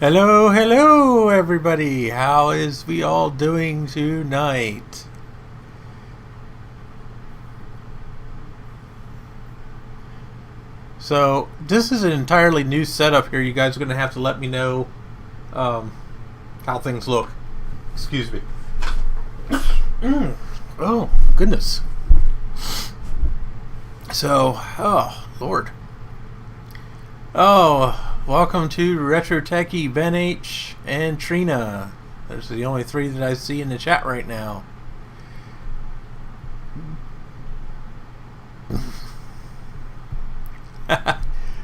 Hello, hello, everybody. How is we all doing tonight? So this is an entirely new setup here. You guys are going to have to let me know how things look. Excuse me. Oh, goodness. So, oh, Lord. Oh, welcome to Retro Techie, Ben H, and Trina. Those are the only three that I see in the chat right now.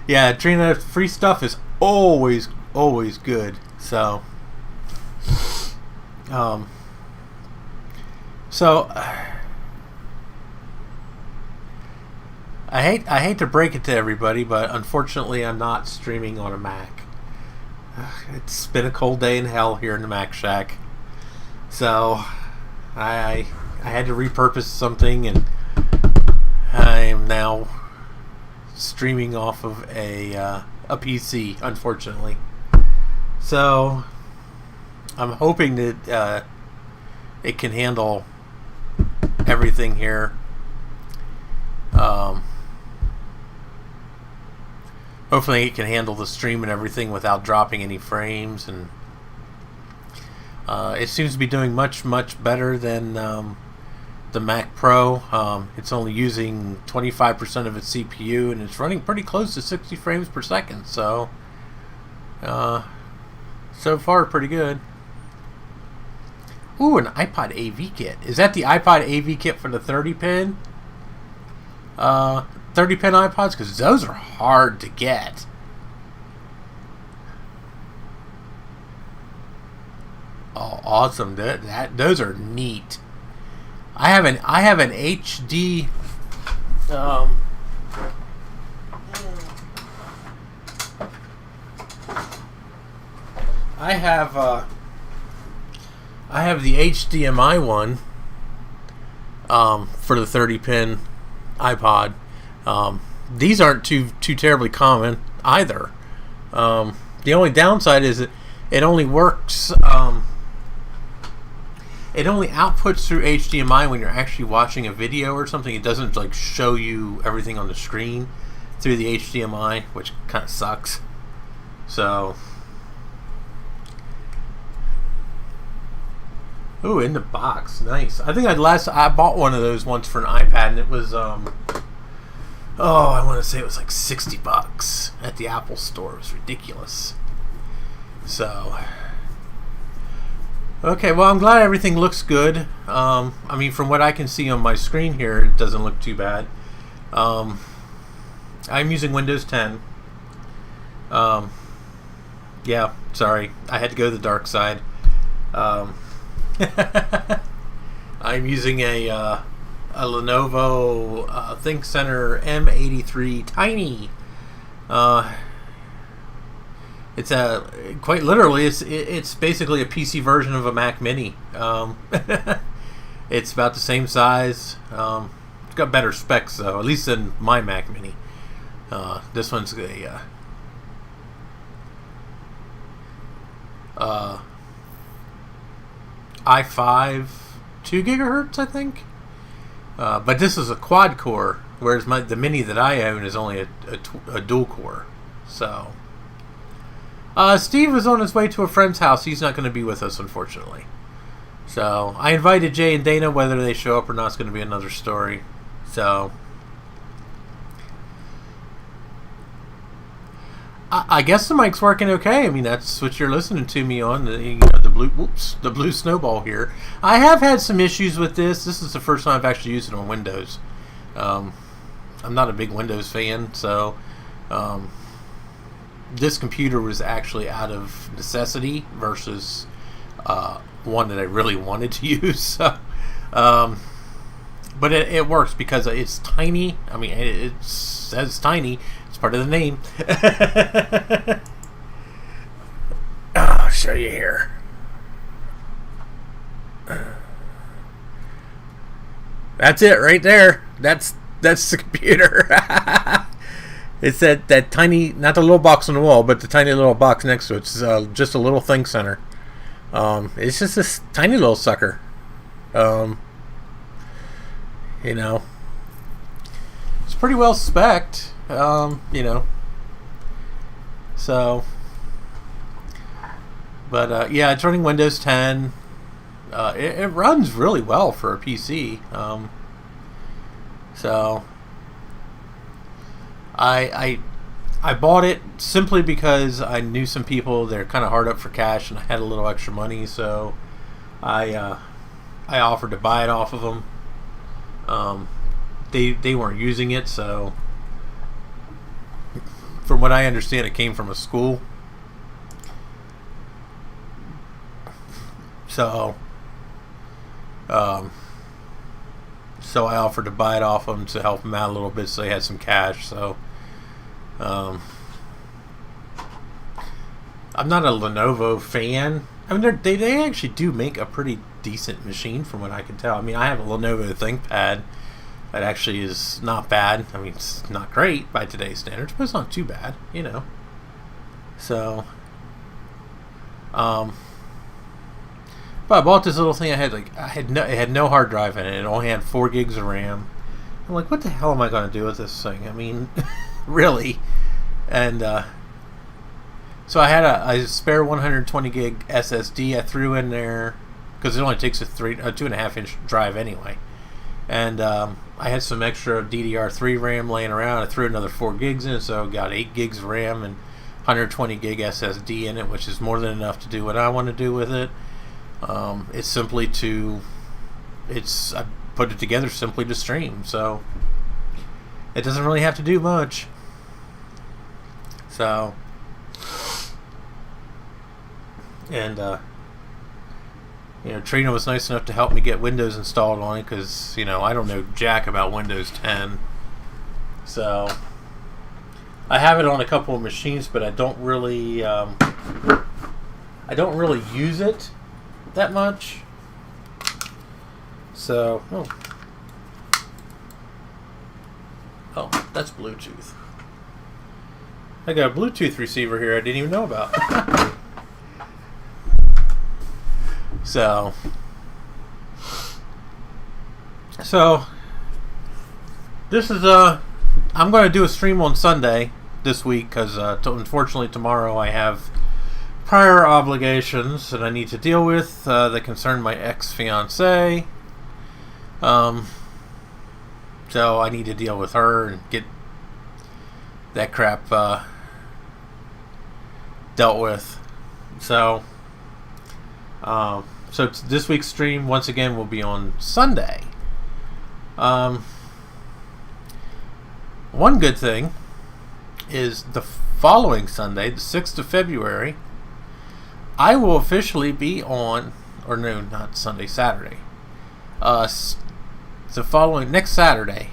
Yeah, Trina, free stuff is always good. So, I hate to break it to everybody, but unfortunately, I'm not streaming on a Mac. It's been a cold day in hell here in the Mac Shack, so I had to repurpose something, and I am now streaming off of a PC, unfortunately. So I'm hoping that it can handle everything here. Hopefully it can handle the stream and everything without dropping any frames, and it seems to be doing much better than the Mac Pro. It's only using 25% of its CPU, and it's running pretty close to 60 frames per second, so so far pretty good. Ooh, an Ipod Av Kit. Is that the Ipod Av Kit for the 30-pin? 30-pin iPods? Because those are hard to get. Oh, awesome. Those are neat. I have an HD I have the HDMI one for the 30-pin iPod. These aren't too terribly common either. The only downside is that it only works. It only outputs through HDMI when you're actually watching a video or something. It doesn't like show you everything on the screen through the HDMI, which kind of sucks. So, ooh, in the box, nice. I think I bought one of those once for an iPad, and it was I want to say it was like $60 at the Apple Store. It was ridiculous. So, okay, well, I'm glad everything looks good. I mean, from what I can see on my screen here, it doesn't look too bad. I'm using Windows 10. Yeah, sorry. I had to go to the dark side. I'm using a Lenovo ThinkCentre M83 Tiny. It's quite literally, it's basically a PC version of a Mac Mini. It's about the same size. It's got better specs though, at least than my Mac Mini. This one's a i5 2 gigahertz, I think. But this is a quad core, whereas the Mini that I own is only a dual core. So, Steve is on his way to a friend's house. He's not going to be with us, unfortunately. So, I invited Jay and Dana. Whether they show up or not is going to be another story. So, I guess the mic's working okay. I mean, that's what you're listening to me on, the blue snowball here. I have had some issues with this. This is the first time I've actually used it on Windows. I'm not a big Windows fan, so this computer was actually out of necessity versus one that I really wanted to use. So, but it works because it's tiny. I mean, it says tiny. It's part of the name. I'll show you here. That's it right there. That's the computer. It's that tiny, not the little box on the wall, but the tiny little box next to it. It's just a little think center. It's just this tiny little sucker. You know, it's pretty well spec'd. You know, so, but yeah, it's running Windows 10. It runs really well for a PC. So I bought it simply because I knew some people. They're kind of hard up for cash, and I had a little extra money, so I offered to buy it off of them. They weren't using it, so from what I understand, it came from a school. So so I offered to buy it off them to help them out a little bit, so they had some cash. So I'm not a Lenovo fan. I mean, they actually do make a pretty decent machine from what I can tell. I mean, I have a Lenovo ThinkPad that actually is not bad. I mean, it's not great by today's standards, but it's not too bad, you know. So, but I bought this little thing. It had no hard drive in it. It only had 4 gigs of RAM. I'm like, what the hell am I going to do with this thing? I mean, really? And so I had a spare 120 gig SSD I threw in there because it only takes a 2.5 inch drive anyway. And I had some extra DDR3 RAM laying around. I threw another 4 gigs in, so I got 8 gigs of RAM and 120 gig SSD in it, which is more than enough to do what I want to do with it. It's simply I put it together simply to stream, so it doesn't really have to do much. So, and you know, Trina was nice enough to help me get Windows installed on it because, you know, I don't know jack about Windows 10. So I have it on a couple of machines, but I don't really use it that much. So, oh, that's Bluetooth. I got a Bluetooth receiver here I didn't even know about. So this is I'm going to do a stream on Sunday this week because unfortunately tomorrow I have prior obligations that I need to deal with that concern my ex-fiancée. So I need to deal with her and get that crap dealt with. So this week's stream once again will be on Sunday. One good thing is the following Sunday, the 6th of February, I will officially be on, or no, not Sunday, Saturday. Next Saturday,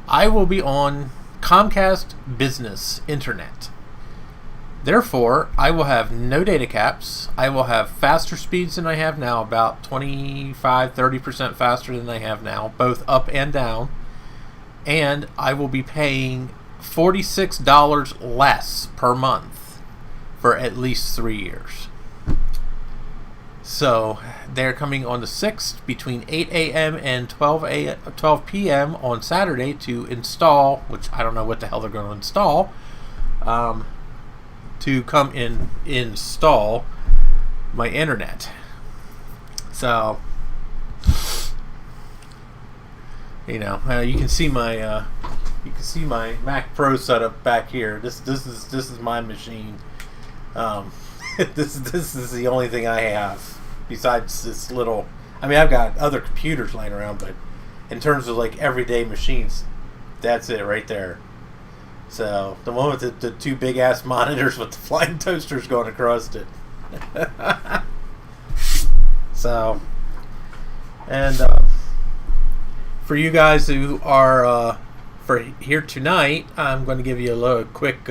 I will be on Comcast Business Internet. Therefore, I will have no data caps. I will have faster speeds than I have now, about 25-30% faster than I have now, both up and down. And I will be paying $46 less per month for at least 3 years. So, they're coming on the 6th between 8 a.m. and 12 p.m. on Saturday to install, which I don't know what the hell they're going to install, to come in install my internet. So, you know, you can see my Mac Pro setup back here. This is my machine. This is the only thing I have besides this little. I mean, I've got other computers laying around, but in terms of like everyday machines, that's it right there. So the one with the 2 big ass monitors with the flying toasters going across it. So, and for you guys who are for here tonight, I'm going to give you a little quick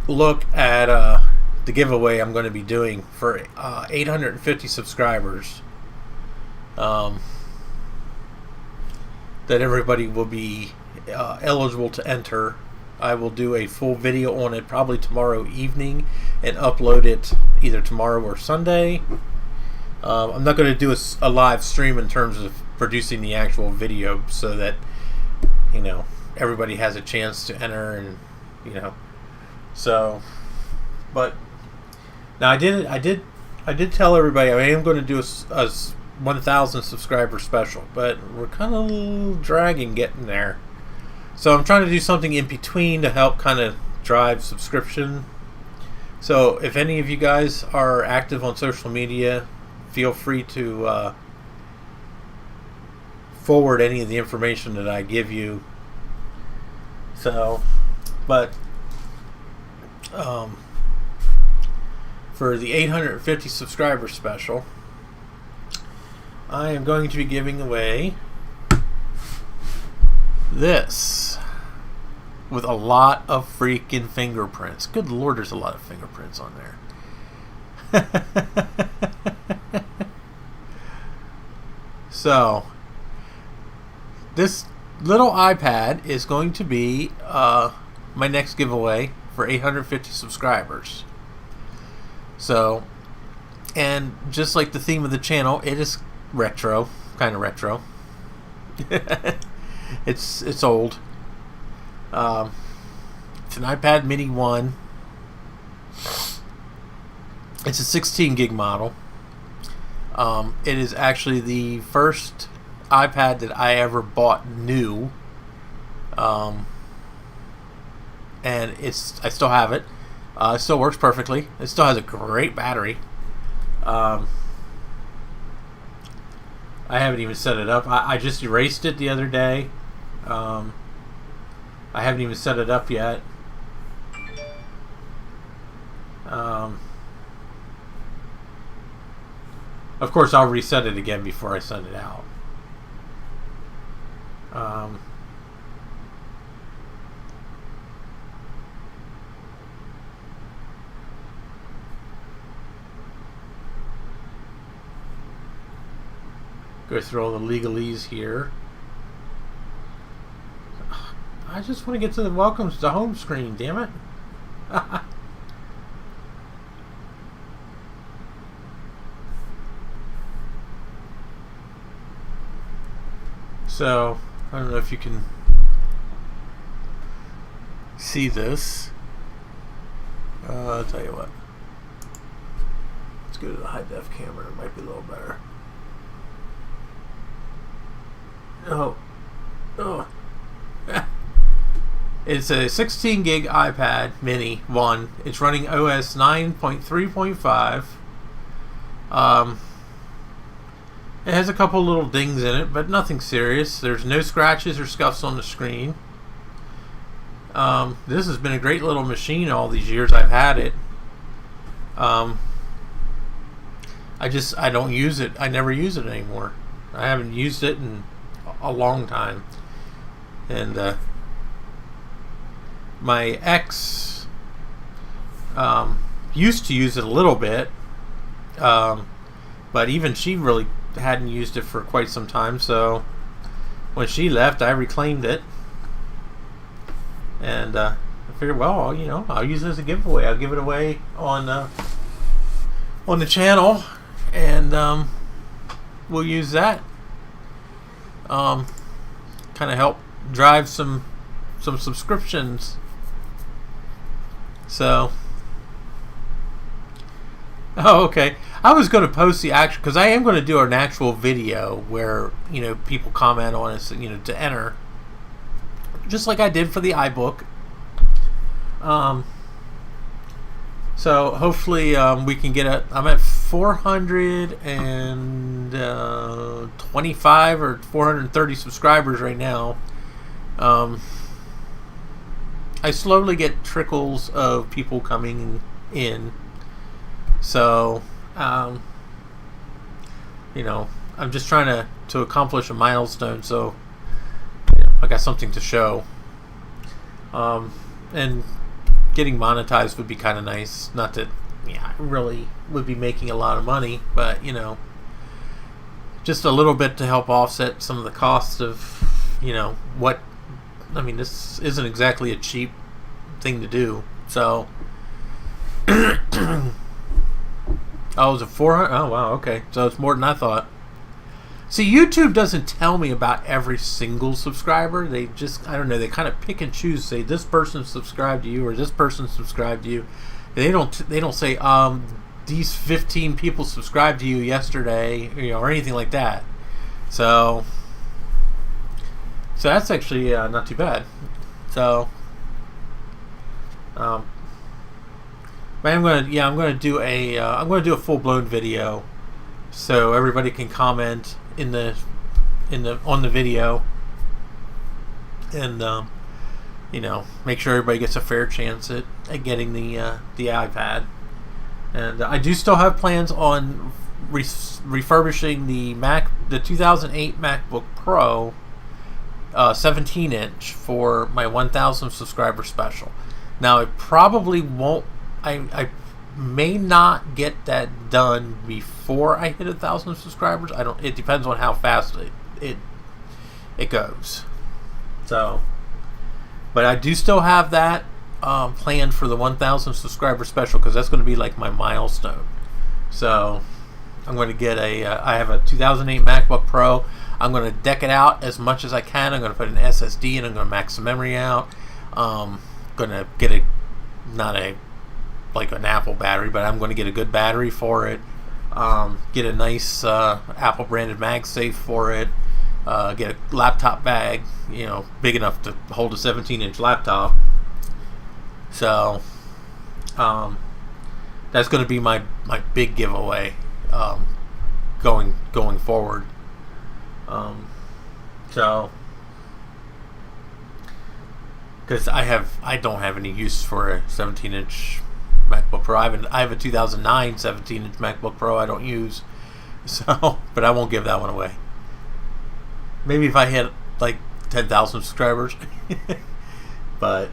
look at the giveaway I'm going to be doing for 850 subscribers. That everybody will be eligible to enter, I will do a full video on it probably tomorrow evening and upload it either tomorrow or Sunday. I'm not going to do a live stream in terms of producing the actual video, so that everybody has a chance to enter, and so. But now I did tell everybody I am going to do a 1,000 subscriber special, but we're kind of dragging getting there. So I'm trying to do something in between to help kind of drive subscription. So if any of you guys are active on social media, feel free to forward any of the information that I give you. So, but for the 850 subscriber special, I am going to be giving away this with a lot of freaking fingerprints. Good Lord, there's a lot of fingerprints on there. So, this little iPad is going to be my next giveaway for 850 subscribers. So, and just like the theme of the channel, it is retro, kind of retro. It's old. It's an iPad Mini 1. It's a 16 gig model. It is actually the first iPad that I ever bought new. And I still have it. It still works perfectly. It still has a great battery. I haven't even set it up. I just erased it the other day. I haven't even set it up yet. Of course, I'll reset it again before I send it out. Go through all the legalese here. I just want to get to the welcomes to home screen, damn it. So, I don't know if you can see this. I'll tell you what. Let's go to the high def camera. It might be a little better. Oh. It's a 16 gig iPad Mini 1. It's running OS 9.3.5. It has a couple little dings in it, but nothing serious. There's no scratches or scuffs on the screen. This has been a great little machine all these years I've had it. I don't use it. I never use it anymore. I haven't used it in a long time. And my ex used to use it a little bit, but even she really hadn't used it for quite some time. So when she left, I reclaimed it, and I figured, well, I'll use it as a giveaway. I'll give it away on the channel, and we'll use that. Kind of help drive some subscriptions. So, okay. I was going to post the actual, because I am going to do an actual video where people comment on it, to enter, just like I did for the iBook. So hopefully we can get I'm at 425 or 430 subscribers right now. I slowly get trickles of people coming in. So, I'm just trying to accomplish a milestone, so I got something to show. And getting monetized would be kind of nice. Not that, I really would be making a lot of money, but just a little bit to help offset some of the costs of, what I mean, this isn't exactly a cheap thing to do. So, oh, is it 400? Oh, wow, okay. So it's more than I thought. See, YouTube doesn't tell me about every single subscriber. They just, I don't know, they kind of pick and choose. Say, this person subscribed to you or this person subscribed to you. They don't say, these 15 people subscribed to you yesterday, or anything like that. So that's actually not too bad. So, but I'm gonna do a full blown video, so everybody can comment on the video, and make sure everybody gets a fair chance at getting the iPad. And I do still have plans on refurbishing the 2008 MacBook Pro 17-inch for my 1,000 subscriber special. Now, it probably won't. I may not get that done before I hit 1,000 subscribers. It depends on how fast it goes. So, but I do still have that planned for the 1,000 subscriber special, because that's going to be like my milestone. So I'm going to get I have a 2008 MacBook Pro. I'm going to deck it out as much as I can. I'm going to put an SSD in. I'm going to max the memory out. Going to get not like an Apple battery, but I'm going to get a good battery for it. Get a nice Apple branded MagSafe for it. Get a laptop bag, big enough to hold a 17-inch laptop. So that's going to be my big giveaway going forward. So, because I don't have any use for a 17-inch MacBook Pro. I have a 2009 17-inch MacBook Pro I don't use. So, but I won't give that one away. Maybe if I hit like 10,000 subscribers. But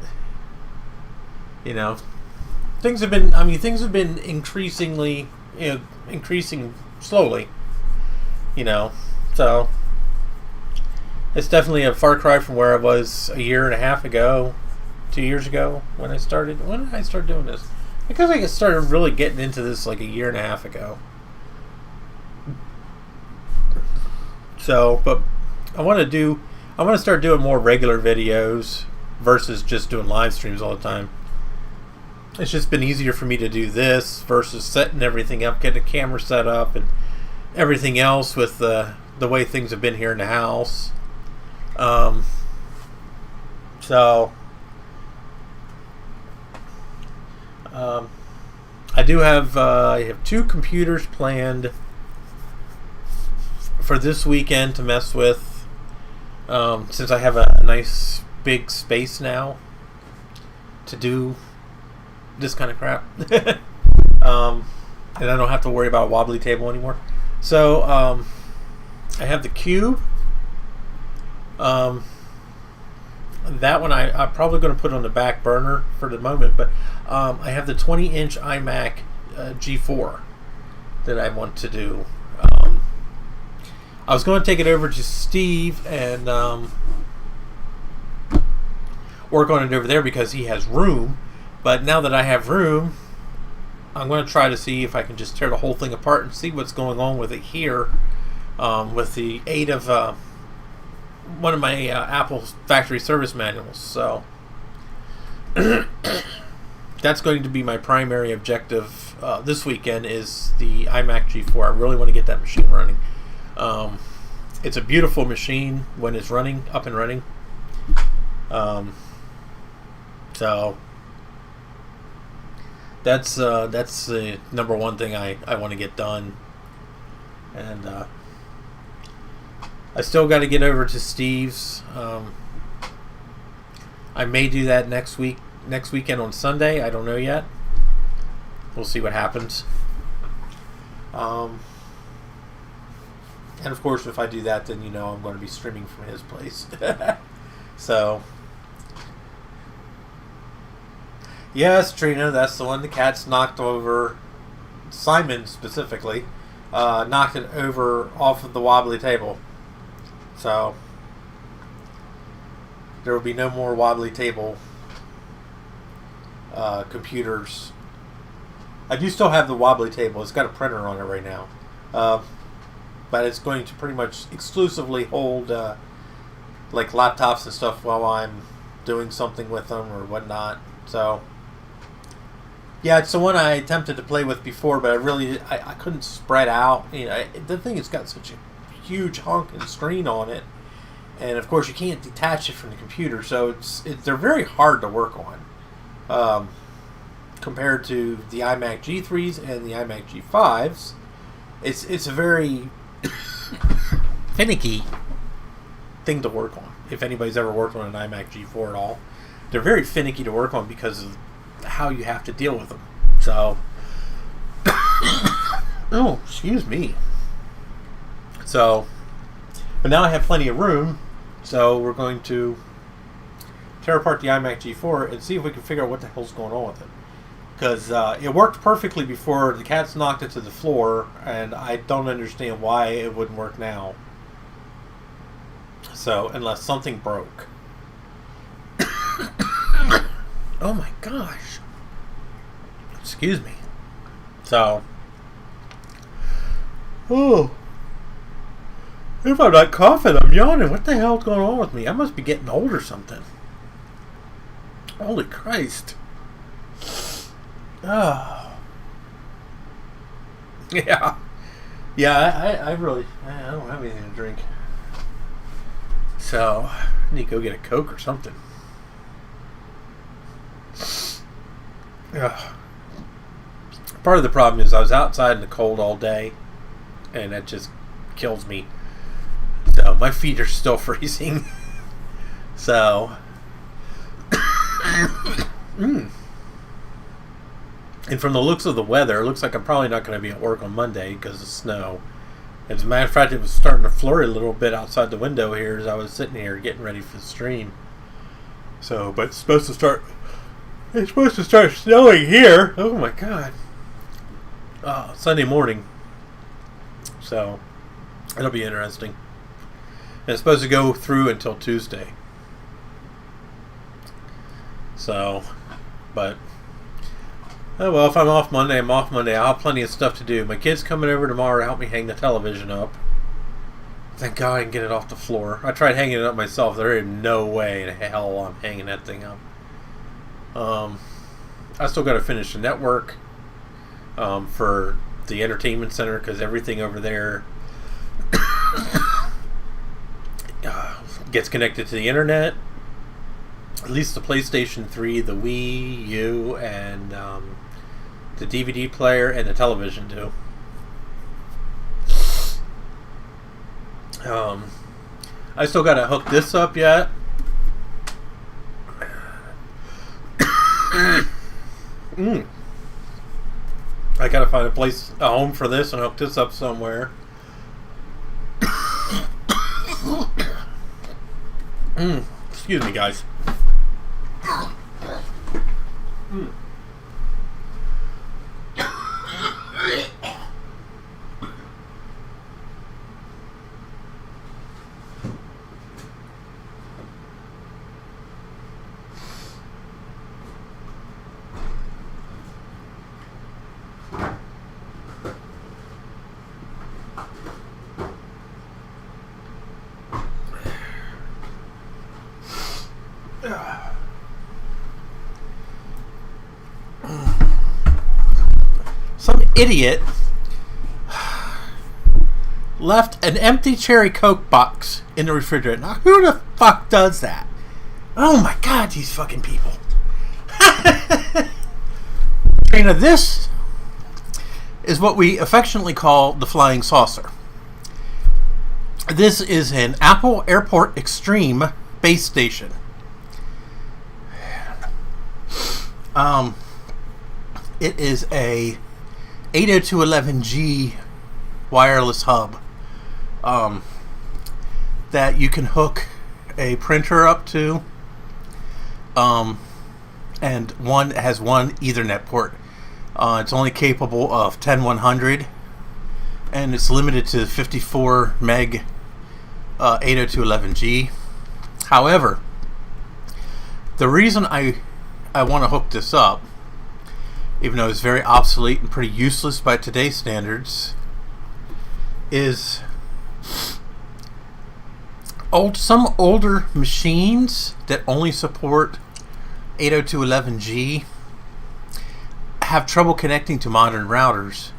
things have been increasing slowly. So it's definitely a far cry from where I was a year and a half ago, 2 years ago when I started. When did I start doing this? Because I started really getting into this like a year and a half ago. So, but I want to start doing more regular videos versus just doing live streams all the time. It's just been easier for me to do this versus setting everything up, getting a camera set up, and everything else with the way things have been here in the house. I have 2 computers planned for this weekend to mess with, since I have a nice big space now to do this kind of crap. And I don't have to worry about a wobbly table anymore. So I have the Cube. That one I'm probably going to put on the back burner for the moment, but I have the 20-inch iMac G4 that I want to do. I was going to take it over to Steve and work on it over there because he has room, but now that I have room, I'm going to try to see if I can just tear the whole thing apart and see what's going on with it here, with the aid of one of my Apple factory service manuals. So that's going to be my primary objective this weekend, is the iMac G4. I really want to get that machine running. It's a beautiful machine when it's running, up and running. So that's the number one thing I want to get done. And I still got to get over to Steve's. I may do that next weekend on Sunday. I don't know yet. We'll see what happens. And of course, if I do that, then I'm going to be streaming from his place. So, yes, Trina, that's the one the cats knocked over. Simon specifically knocked it over off of the wobbly table. So, there will be no more wobbly table computers. I do still have the wobbly table. It's got a printer on it right now. But it's going to pretty much exclusively hold like laptops and stuff while I'm doing something with them or whatnot. So yeah, it's the one I attempted to play with before, but I couldn't spread out. You know, the thing has got such a huge honking screen on it, and of course you can't detach it from the computer, so they're very hard to work on. Compared to the iMac G3s and the iMac G5s, it's a very finicky thing to work on. If anybody's ever worked on an iMac G4 at all, they're very finicky to work on because of how you have to deal with them. So, oh, excuse me. So, but now I have plenty of room, so we're going to tear apart the iMac G4 and see if we can figure out what the hell's going on with it. Because it worked perfectly before the cats knocked it to the floor, and I don't understand why it wouldn't work now. So, unless something broke. Oh my gosh. Excuse me. So, oh, if I'm not coughing, I'm yawning. What the hell's going on with me? I must be getting old or something. Holy Christ. Oh. Yeah. Yeah, I really, I don't have anything to drink. So, I need to go get a Coke or something. Ugh. Part of the problem is I was outside in the cold all day, and that just kills me. So, my feet are still freezing. So, and from the looks of the weather, it looks like I'm probably not going to be at work on Monday because of snow. As a matter of fact, it was starting to flurry a little bit outside the window here as I was sitting here getting ready for the stream. So, but it's supposed to start snowing here. Oh my God. Sunday morning. So, it'll be interesting. And it's supposed to go through until Tuesday. So, but, oh well, if I'm off Monday, I'm off Monday. I'll have plenty of stuff to do. My kid's coming over tomorrow to help me hang the television up. Thank God I can get it off the floor. I tried hanging it up myself. There is no way in hell I'm hanging that thing up. I still got to finish the network for the entertainment center because everything over there gets connected to the internet. At least the PlayStation 3, the Wii U, and the DVD player and the television do. I still got to hook this up yet. I got to find a home for this and hook this up somewhere. Excuse me, guys. Some idiot left an empty cherry Coke box in the refrigerator. Now, who the fuck does that? Oh my God, these fucking people. Now, this is what we affectionately call the flying saucer. This is an Apple Airport Extreme base station. It is a 802.11g wireless hub that you can hook a printer up to, and one has one Ethernet port. It's only capable of 10100, and it's limited to 54 meg 802.11g. However, The reason I want to hook this up, even though it's very obsolete and pretty useless by today's standards, is some older machines that only support 802.11g have trouble connecting to modern routers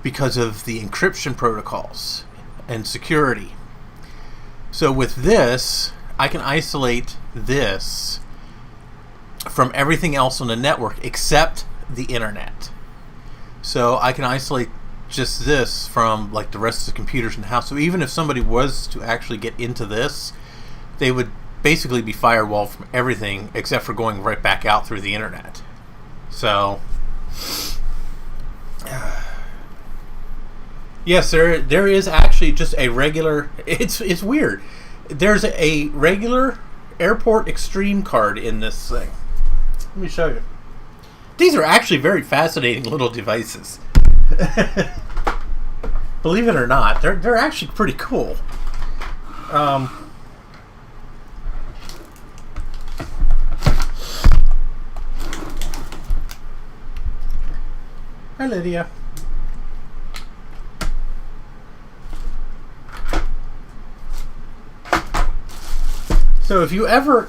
because of the encryption protocols and security. So with this, I can isolate this from everything else on the network except the internet. So I can isolate just this from like the rest of the computers in the house. So even if somebody was to actually get into this, they would basically be firewalled from everything except for going right back out through the internet. So yes, there is actually just a regular, it's weird. There's a regular Airport Extreme card in this thing. Let me show you. These are actually very fascinating little devices. Believe it or not, they're actually pretty cool. Hi, Lydia. So if you're ever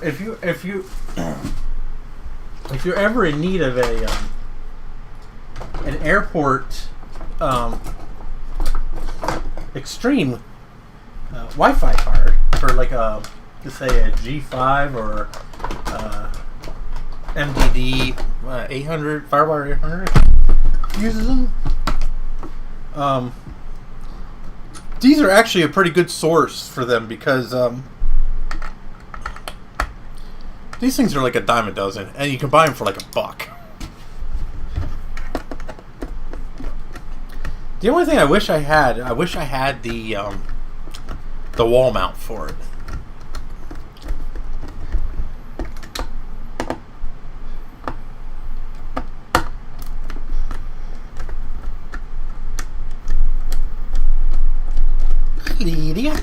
in need of an airport extreme Wi-Fi card for like let's say a G5 or MDD 800 Firewire 800 uses them. These are actually a pretty good source for them because these things are like a dime a dozen, and you can buy them for like $1. The only thing I wish I had the wall mount for it. Lydia.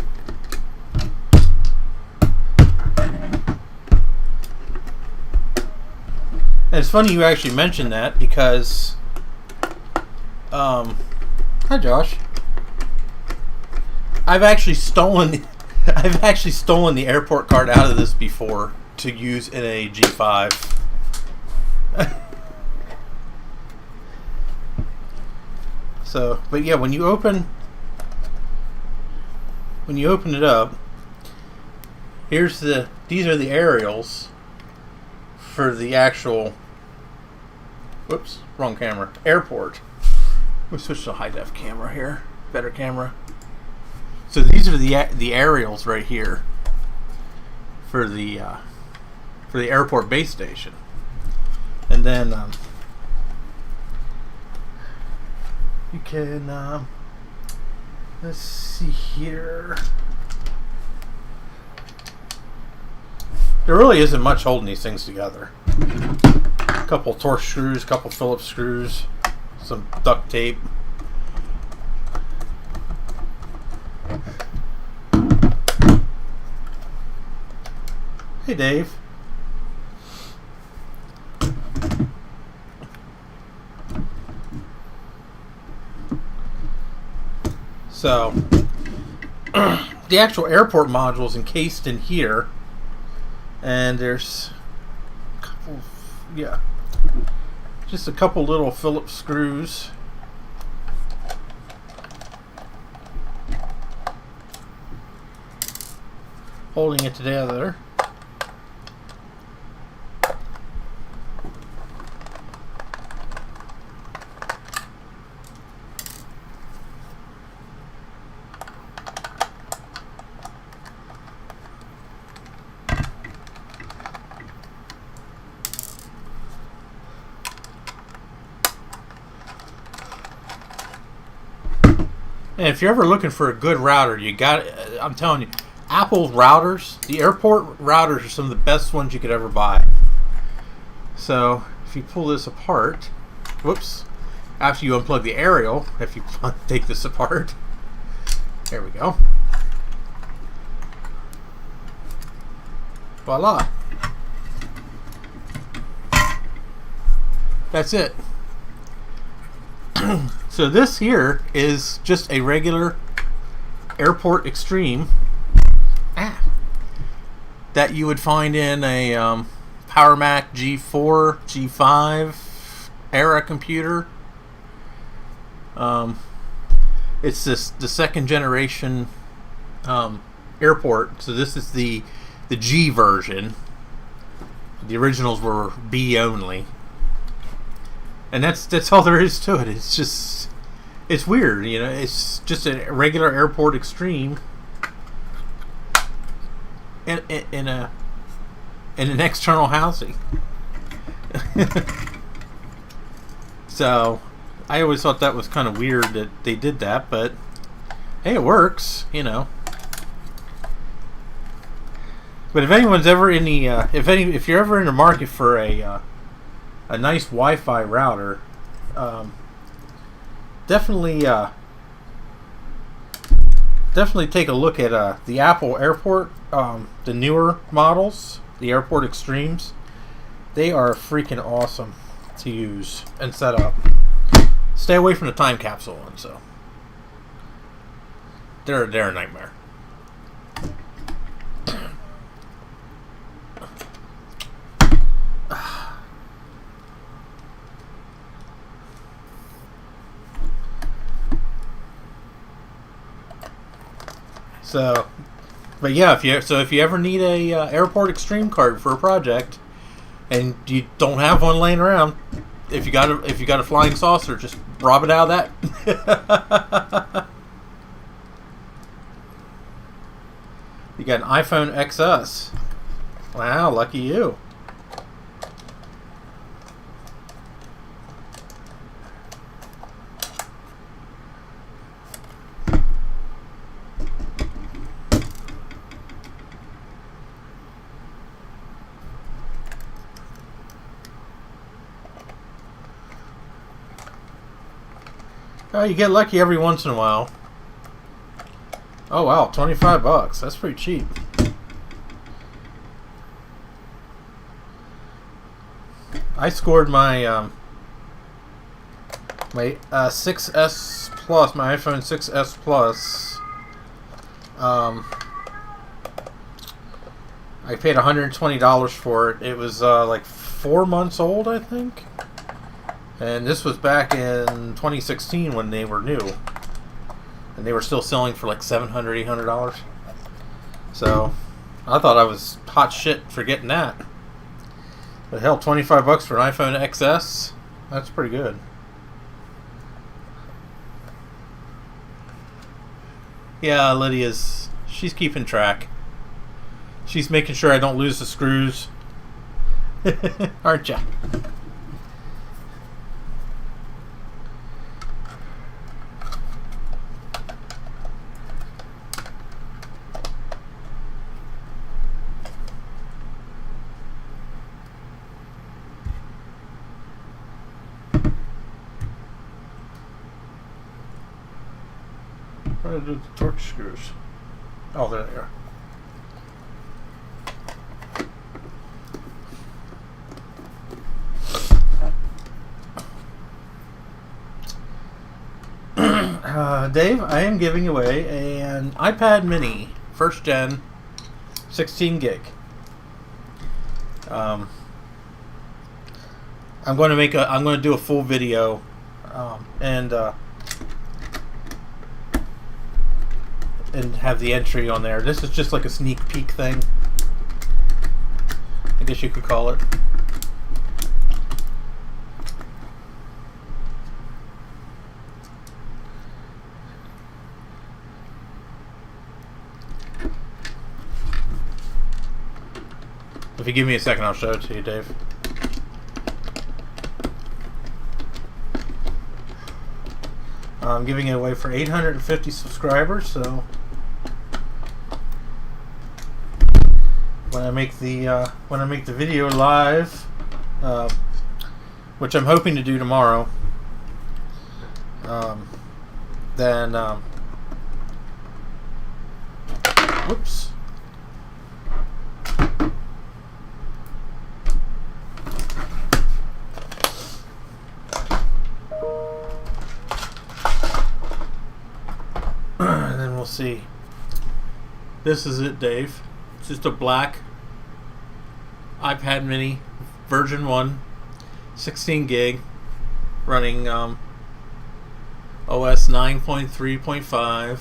And it's funny you actually mentioned that because, hi Josh. I've actually stolen the airport card out of this before to use in a G5. So, but yeah, when you open it up, these are the aerials for the actual. Whoops, wrong camera. Airport. We'll switch to a high def camera here. Better camera. So these are the aerials right here for the airport base station, and then you can let's see here. There really isn't much holding these things together. A couple Torx screws, a couple Phillips screws, some duct tape. Hey Dave. So the actual airport module is encased in here, and there's a couple, just a couple little Phillips screws. Holding it together. And if you're ever looking for a good router, I'm telling you, Apple routers, the airport routers are some of the best ones you could ever buy. So if you pull this apart, whoops, after you unplug the aerial, if you take this apart, there we go. That's it. So this here is just a regular Airport Extreme that you would find in a Power Mac G4, G5 era computer. It's the second generation Airport. So this is the G version. The originals were B only. And that's all there is to it. It's weird, you know. It's just a regular Airport Extreme in an external housing. So I always thought that was kind of weird that they did that, but hey, it works, you know. But if anyone's ever in the if you're ever in the market for a nice Wi-Fi router, definitely take a look at the Apple Airport, the newer models, the Airport Extremes. They are freaking awesome to use and set up. Stay away from the time capsule ones, so they're a nightmare. So, but yeah, if you ever need a Airport Extreme card for a project, and you don't have one laying around, if you got a flying saucer, just rob it out of that. You got an iPhone XS. Wow, lucky you. Oh, you get lucky every once in a while. Oh wow, $25. That's pretty cheap. I scored my my 6S Plus, my iPhone 6S Plus. I paid $120 for it. It was like 4 months old, I think. And this was back in 2016 when they were new. And they were still selling for like $700, $800. So, I thought I was hot shit for getting that. But hell, $25 for an iPhone XS? That's pretty good. Yeah, she's keeping track. She's making sure I don't lose the screws. Aren't ya? What do I do with the torque screws? Oh, there they are. Dave, I am giving away an iPad Mini, first gen, 16 gig. I'm going to do a full video, and have the entry on there. This is just like a sneak peek thing, I guess you could call it. If you give me a second, I'll show it to you, Dave. I'm giving it away for 850 subscribers, so when I make the video live, which I'm hoping to do tomorrow, then whoops. we'll see. This is it, Dave. It's just a black iPad mini, version 1, 16 gig, running OS 9.3.5.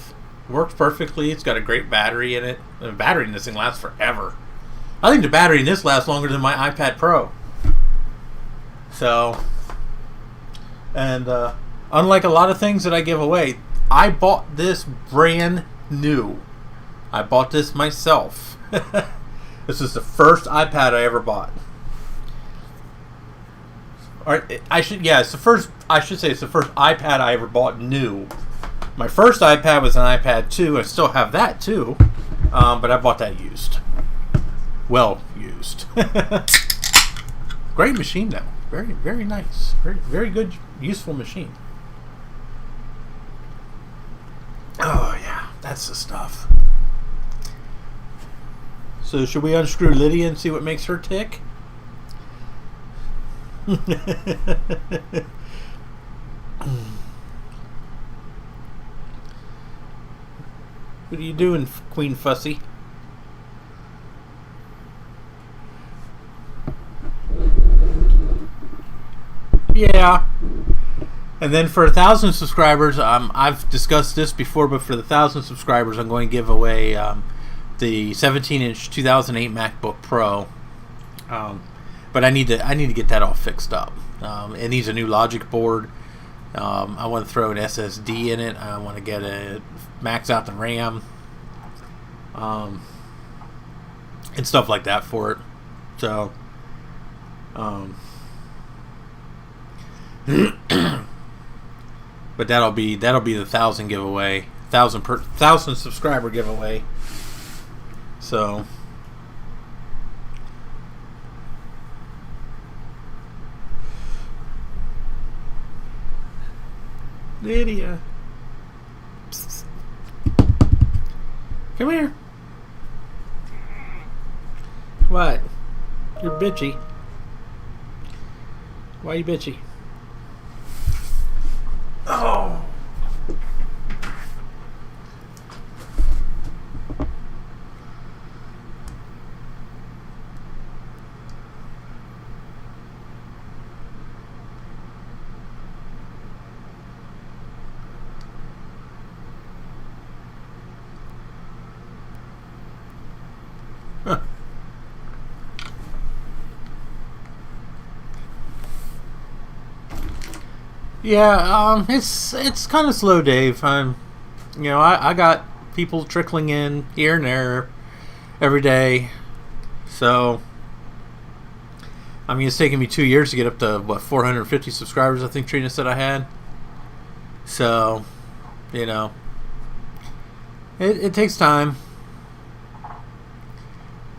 Works perfectly. It's got a great battery in it. The battery in this thing lasts forever. I think the battery in this lasts longer than my iPad Pro. So, and unlike a lot of things that I give away, I bought this brand new. I bought this myself. This is the first iPad I ever bought. Or it's the first iPad I ever bought new. My first iPad was an iPad 2. I still have that too, but I bought that used. Well used. Great machine though. Very, very nice. Very, very good, useful machine. Oh yeah, that's the stuff. So should we unscrew Lydia and see what makes her tick? What are you doing, Queen Fussy? Yeah. And then for 1,000 subscribers, I've discussed this before, but for the 1,000 subscribers, I'm going to give away the 17-inch 2008 MacBook Pro. But I need to get that all fixed up. It needs a new logic board. I want to throw an SSD in it. I want to get max out the RAM, and stuff like that for it. So, but that'll be the 1,000 giveaway, 1,000 subscriber giveaway. So. Lydia. Psst. Come here. What? You're bitchy. Why are you bitchy? Oh. Huh. Yeah, it's kind of slow, Dave. I got people trickling in here and there every day, so it's taking me 2 years to get up to 450 subscribers. I think Trina said I had. So, it takes time.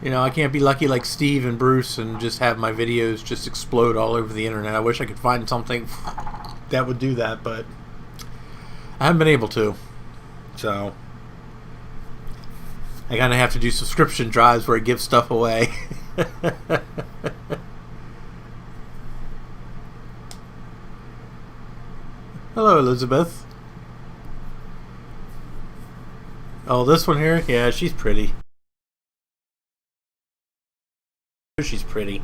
I can't be lucky like Steve and Bruce and just have my videos just explode all over the internet. I wish I could find something that would do that, but I haven't been able to. So I kind of have to do subscription drives where I give stuff away. Hello, Elizabeth. Oh, this one here? Yeah, she's pretty. She's pretty.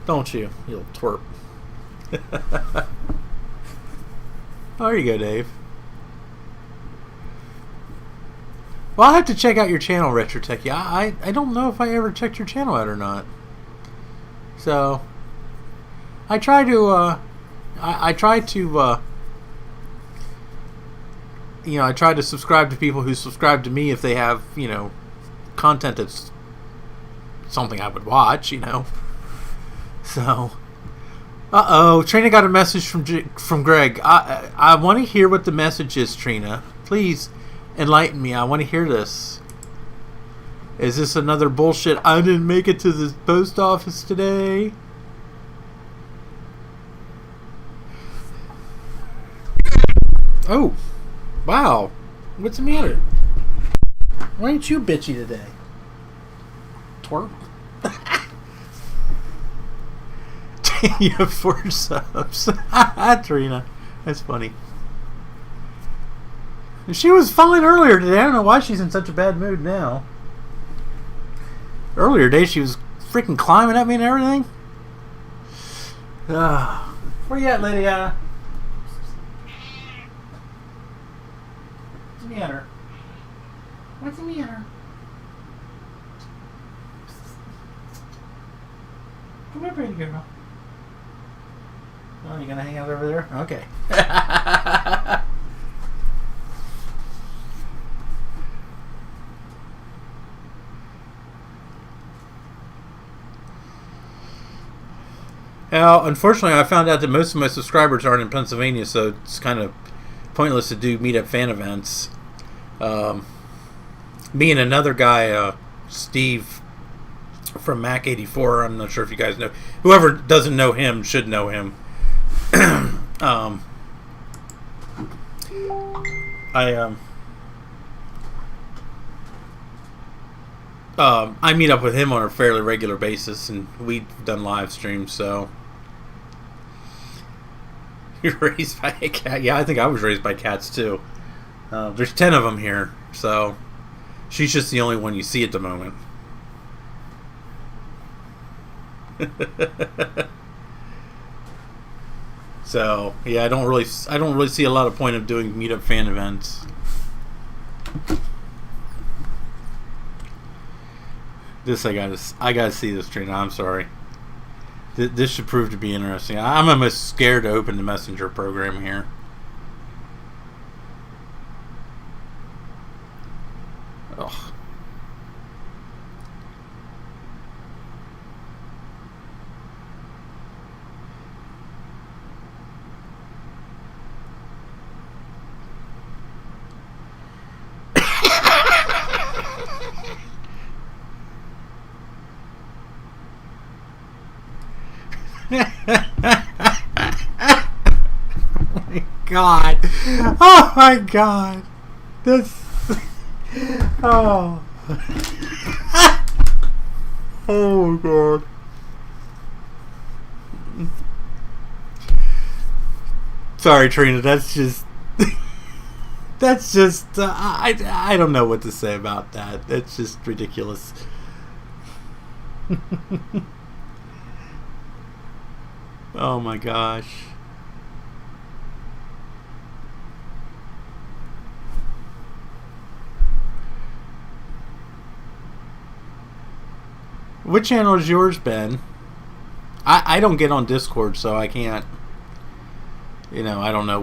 Don't you little twerp. Oh, there you go, Dave. Well, I'll have to check out your channel, Retro Techie. I don't know if I ever checked your channel out or not. So I try to I try to subscribe to people who subscribe to me if they have, content that's something I would watch, So, Trina got a message from Greg. I want to hear what the message is, Trina. Please enlighten me. I want to hear this. Is this another bullshit? I didn't make it to the post office today. Oh, wow. What's the matter? Why aren't you bitchy today? Twerp. You have 4 subs. Trina. That's funny. She was fine earlier today. I don't know why she's in such a bad mood now. Earlier today, she was freaking climbing at me and everything. Where you at, Lydia? What's the matter? What's the matter? Come here, pretty girl. Oh, you gonna hang out over there? Okay. Now, unfortunately, I found out that most of my subscribers aren't in Pennsylvania, so it's kind of pointless to do meetup fan events. Me and another guy, Steve from Mac 84, I'm not sure if you guys know. Whoever doesn't know him should know him. I meet up with him on a fairly regular basis, and we've done live streams, so. You're raised by a cat? Yeah, I think I was raised by cats, too. There's 10 of them here, so she's just the only one you see at the moment. So, yeah, I don't really see a lot of point of doing meetup fan events. This I gotta see this, Trina. I'm sorry. This should prove to be interesting. I'm almost scared to open the Messenger program here. Ugh. God. Oh my God. This. Oh. Oh God. Sorry, Trina. That's just. That's just. I don't know what to say about that. That's just ridiculous. Oh my gosh. What channel is yours, Ben? I don't get on Discord, so I can't. You know, I don't know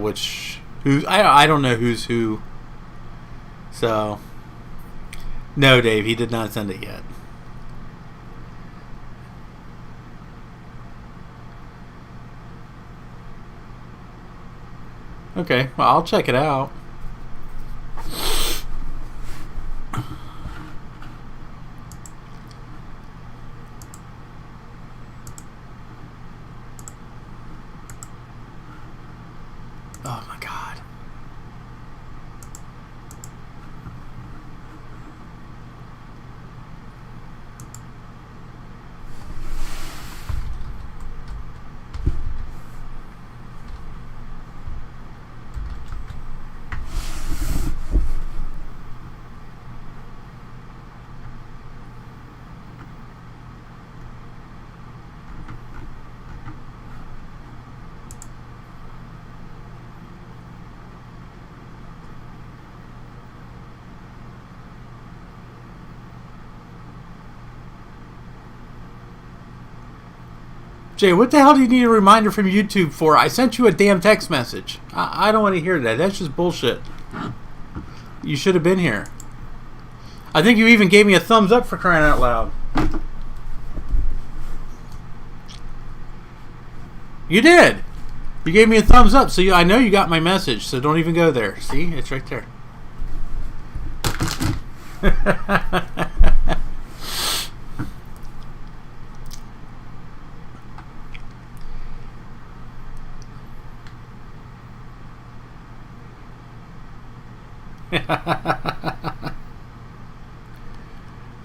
I don't know who's who. So, no, Dave, he did not send it yet. Okay, well, I'll check it out. Oh my God. Jay, what the hell do you need a reminder from YouTube for? I sent you a damn text message. I don't want to hear that. That's just bullshit. You should have been here. I think you even gave me a thumbs up for crying out loud. You did. You gave me a thumbs up, so I know you got my message, so don't even go there. See? It's right there.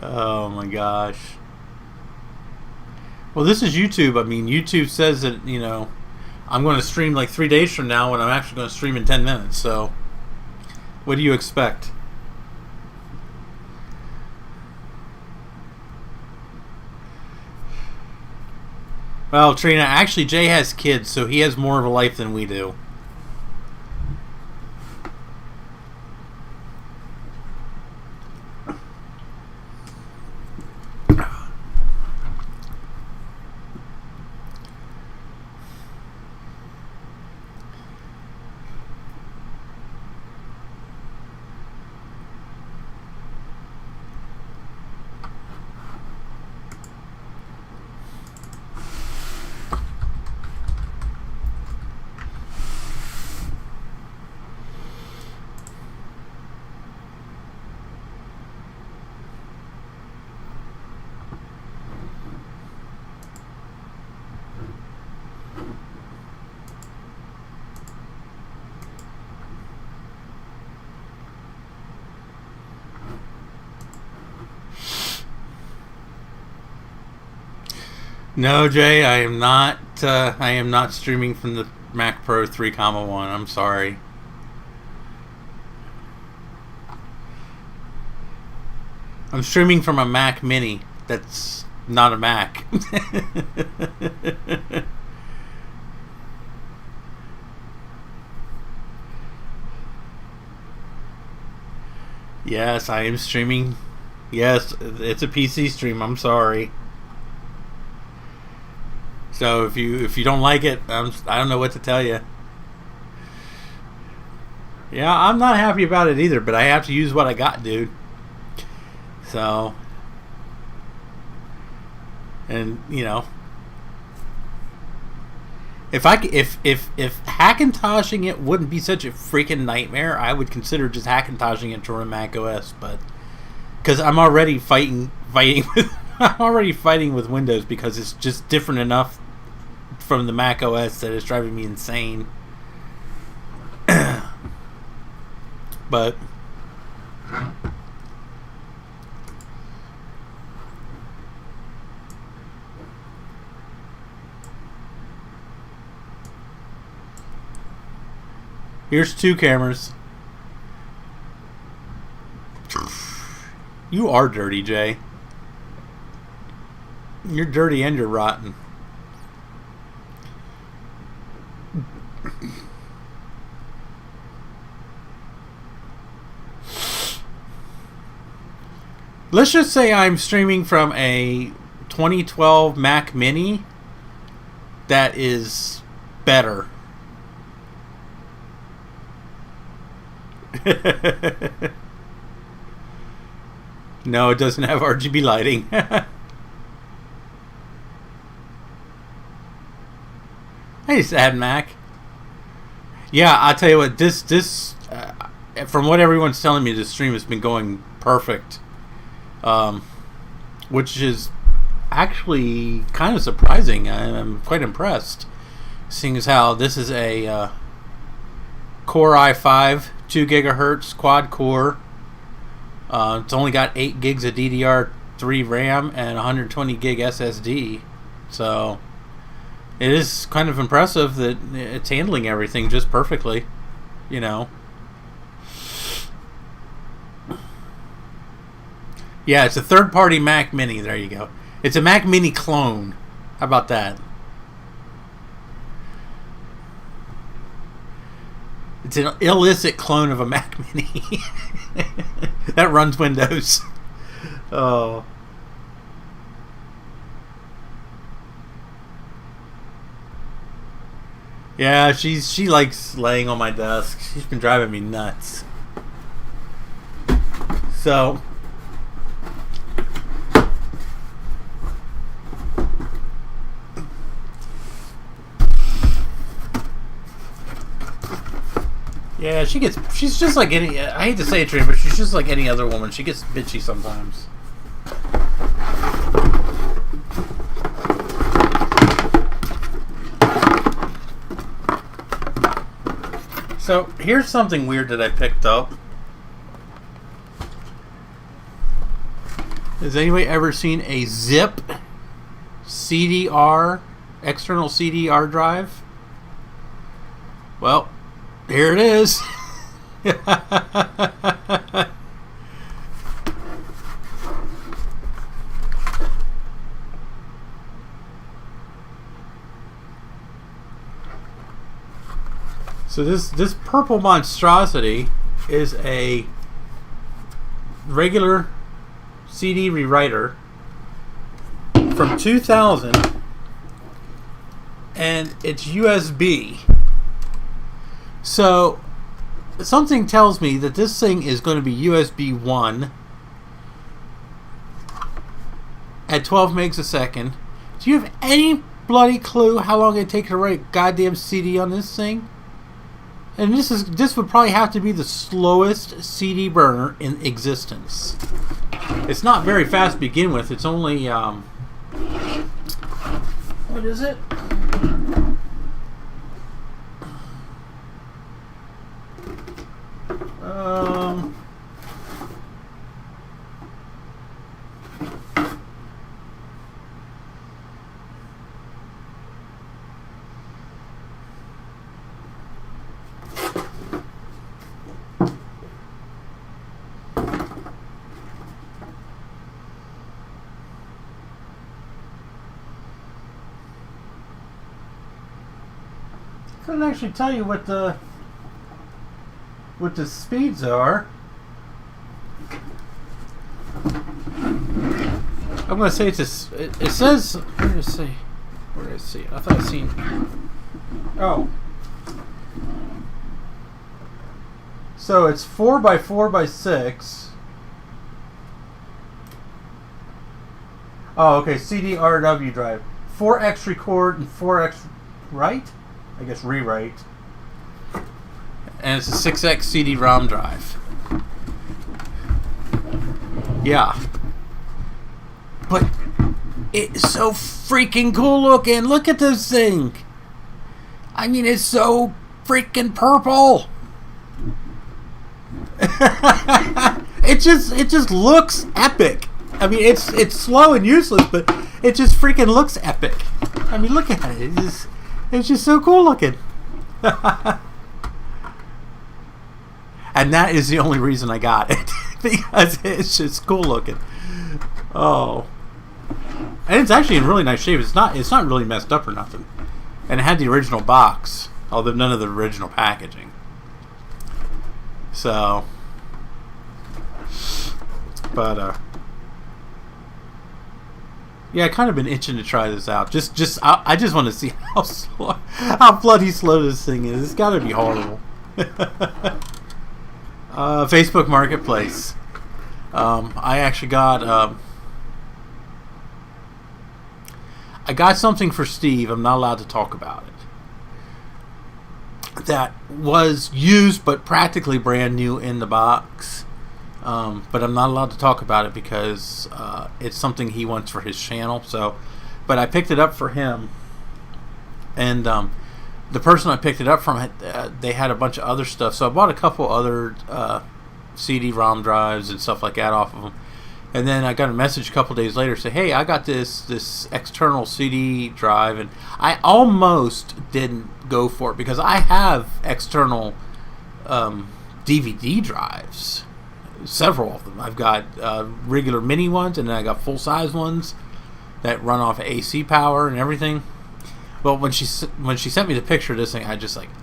Oh my gosh. Well, this is YouTube. I mean, YouTube says that, you know, I'm going to stream like 3 days from now, and I'm actually going to stream in 10 minutes. So, What do you expect? Well, Trina, actually Jay has kids, so he has more of a life than we do. No, Jay, I am not. I am not streaming from the Mac Pro 3.1. I'm sorry. I'm streaming from a Mac Mini. That's not a Mac. Yes, I am streaming. Yes, it's a PC stream. I'm sorry. So if you don't like it, I don't know what to tell you. Yeah, I'm not happy about it either, but I have to use what I got, dude. So, and you know, if Hackintoshing it wouldn't be such a freaking nightmare, I would consider just Hackintoshing it to run Mac OS. But because I'm already fighting with I'm already fighting with Windows because it's just different enough from the Mac OS that it's driving me insane. But here's two cameras. You are dirty, Jay. You're dirty and you're rotten. Let's just say I'm streaming from a 2012 Mac Mini that is better. No, it doesn't have RGB lighting. I just add Mac. Yeah, I'll tell you what. This from what everyone's telling me, the stream has been going perfect, which is actually kind of surprising. I'm quite impressed, seeing as how this is a Core i5, 2 gigahertz quad core. It's only got 8 gigs of DDR3 RAM and 120 gig SSD, so it is kind of impressive that it's handling everything just perfectly, you know. Yeah, it's a third-party Mac Mini. There you go. It's a Mac Mini clone. How about that? It's an illicit clone of a Mac Mini that runs Windows. Oh. Yeah, she likes laying on my desk. She's been driving me nuts. So yeah, she's just like any, I hate to say it to her, but she's just like any other woman. She gets bitchy sometimes. So, here's something weird that I picked up. Has anybody ever seen a zip CDR, external CDR drive? Well, here it is. So this purple monstrosity is a regular CD rewriter from 2000, and it's USB. So something tells me that this thing is going to be USB 1 at 12 megs a second. Do you have any bloody clue how long it takes to write a goddamn CD on this thing? And this would probably have to be the slowest CD burner in existence. It's not very fast to begin with. It's only what is it? Couldn't actually tell you what the speeds are. I'm gonna say it's a, it says, where did it say? Where did I see it? I thought I seen. Oh. So it's 4x4x6. Oh, okay. CD-RW drive. 4x record and 4x write? I guess rewrite. And it's a 6x CD-ROM drive. Yeah. But it's so freaking cool looking. Look at this thing. I mean, it's so freaking purple. It just looks epic. I mean, it's slow and useless, but it just freaking looks epic. I mean, look at it. It's just so cool looking. And that is the only reason I got it. Because it's just cool looking. Oh. And it's actually in really nice shape. It's not really messed up or nothing. And it had the original box, although none of the original packaging. So, but yeah, I kind of been itching to try this out. I just want to see how bloody slow this thing is. It's got to be horrible. Facebook Marketplace. I actually got I got something for Steve. I'm not allowed to talk about it. That was used but practically brand new in the box. But I'm not allowed to talk about it because it's something he wants for his channel. So, but I picked it up for him, and the person I picked it up from, they had a bunch of other stuff. So I bought a couple other CD-ROM drives and stuff like that off of them. And then I got a message a couple days later say, "Hey, I got this external CD drive," and I almost didn't go for it because I have external DVD drives, several of them. I've got regular mini ones, and then I got full size ones that run off AC power and everything. Well, when she sent me the picture of this thing, I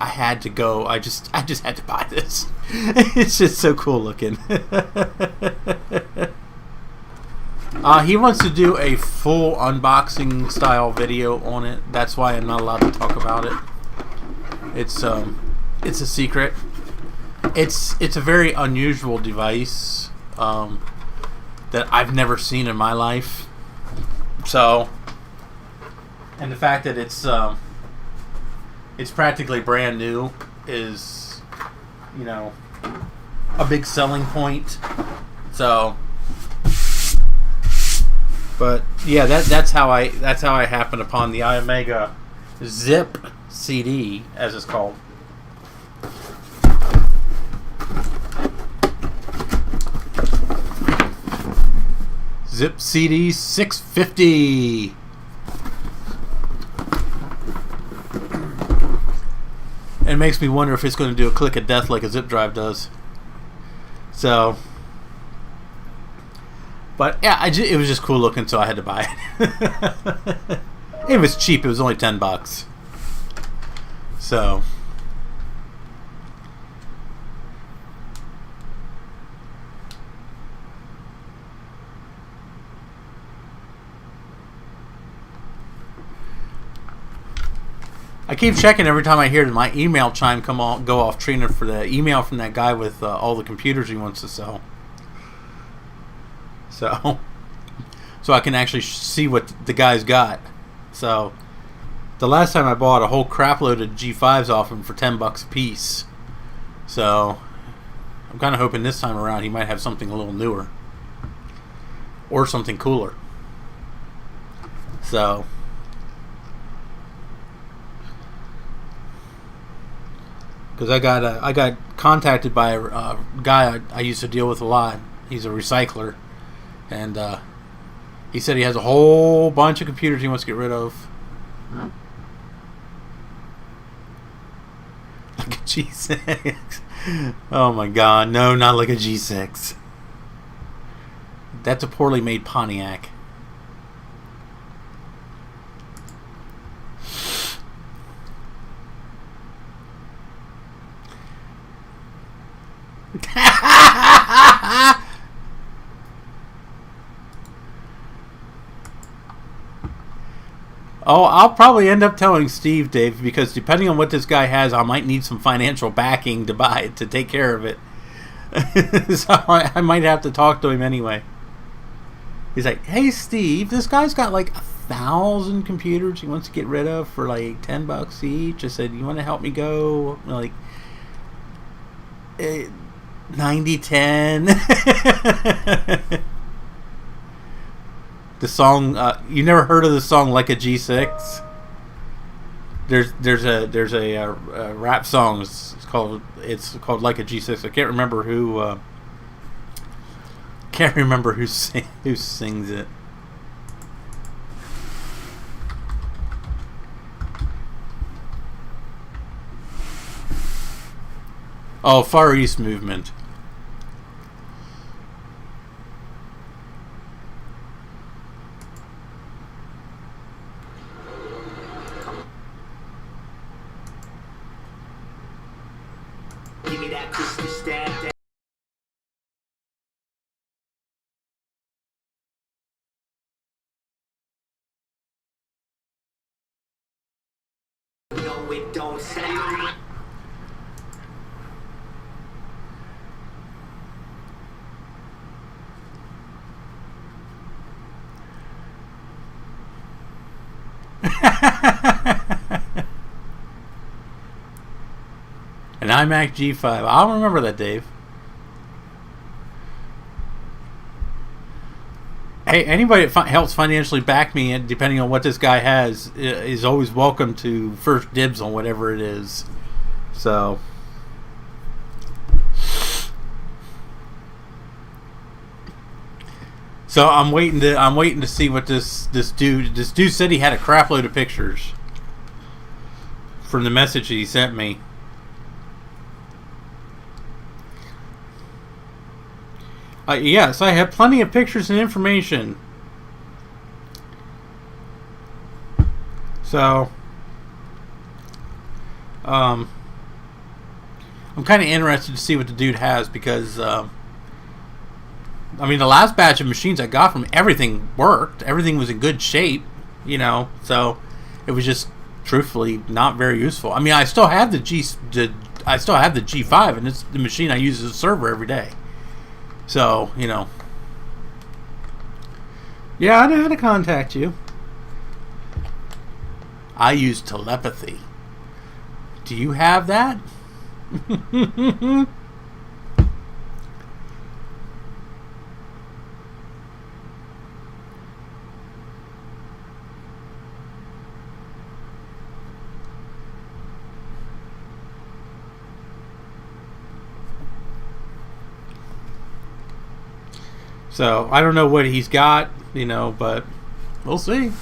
had to go. I just had to buy this. It's just so cool looking. He wants to do a full unboxing style video on it. That's why I'm not allowed to talk about it. It's a secret. It's a very unusual device that I've never seen in my life. So, and the fact that it's practically brand new is, you know, a big selling point. So, but yeah, that's how I happened upon the iOmega Zip CD, as it's called. Zip CD 650. And makes me wonder if it's going to do a click of death like a zip drive does. So, but yeah, it was just cool looking, so I had to buy it. It was cheap. It was only $10. So, I keep checking every time I hear my email chime go off, Trina, for the email from that guy with all the computers he wants to sell. So I can actually see what the guy's got. So, the last time I bought a whole crap load of G5s off him for $10 a piece. So, I'm kind of hoping this time around he might have something a little newer. Or something cooler. So, because I got contacted by a guy I used to deal with a lot. He's a recycler. And, he said he has a whole bunch of computers he wants to get rid of. Like a G6. Oh my god. No, not like a G6. That's a poorly made Pontiac. Oh, I'll probably end up telling Steve, Dave, because depending on what this guy has, I might need some financial backing to buy it, to take care of it. So I might have to talk to him anyway. He's like, hey, Steve, this guy's got like 1,000 computers he wants to get rid of for like $10 each. I said, you want to help me go like 90-10? The song, you never heard of the song "Like a G6"? There's a rap song. It's called "Like a G6." I can't remember who sings it. Oh, Far East Movement. Don't say. An iMac G5. I'll remember that, Dave. Hey, anybody that helps financially back me, and depending on what this guy has, is always welcome to first dibs on whatever it is. So, I'm waiting to see what this dude said. He had a crap load of pictures from the message that he sent me. Yes, I have plenty of pictures and information. So, I'm kind of interested to see what the dude has because, I mean, the last batch of machines I got from him, everything worked. Everything was in good shape, so it was just, truthfully, not very useful. I mean, I still have the G5, and it's the machine I use as a server every day. So, yeah, I know how to contact you. I use telepathy. Do you have that? So, I don't know what he's got, but we'll see.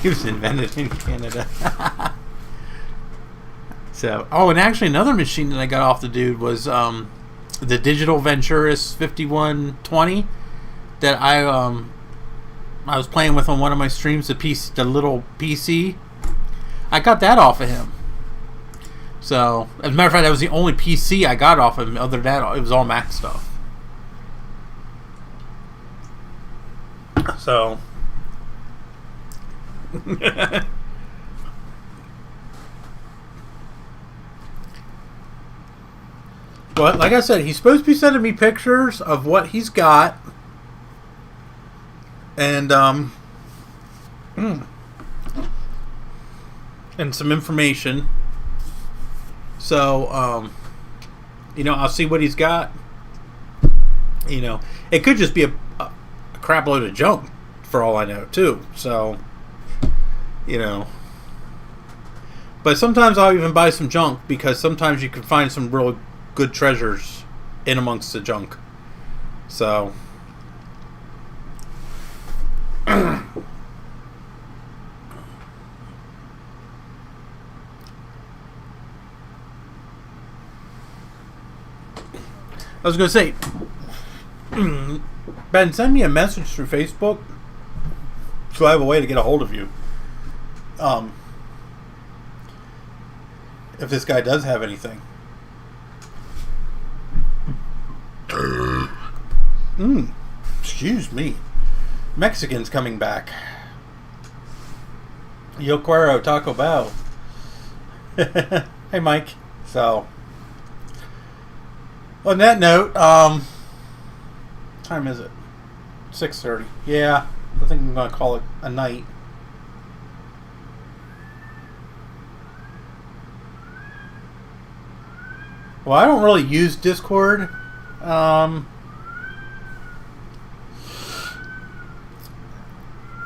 He was invented in Canada. So, oh, and actually another machine that I got off the dude was the Digital Venturis 5120 that I was playing with on one of my streams. The little PC. I got that off of him. So, as a matter of fact, that was the only PC I got off of him. Other than that, it was all Mac stuff. So, but like I said, he's supposed to be sending me pictures of what he's got, and and some information. So, I'll see what he's got. It could just be a crap load of junk for all I know, too. So, but sometimes I'll even buy some junk because sometimes you can find some real good treasures in amongst the junk. So, I was going to say, Ben, send me a message through Facebook so I have a way to get a hold of you. If this guy does have anything. Excuse me. Mexicans coming back. Yo quiero Taco Bell. Hey, Mike. So, on that note, time is it? 6:30. Yeah, I think I'm going to call it a night. Well, I don't really use Discord.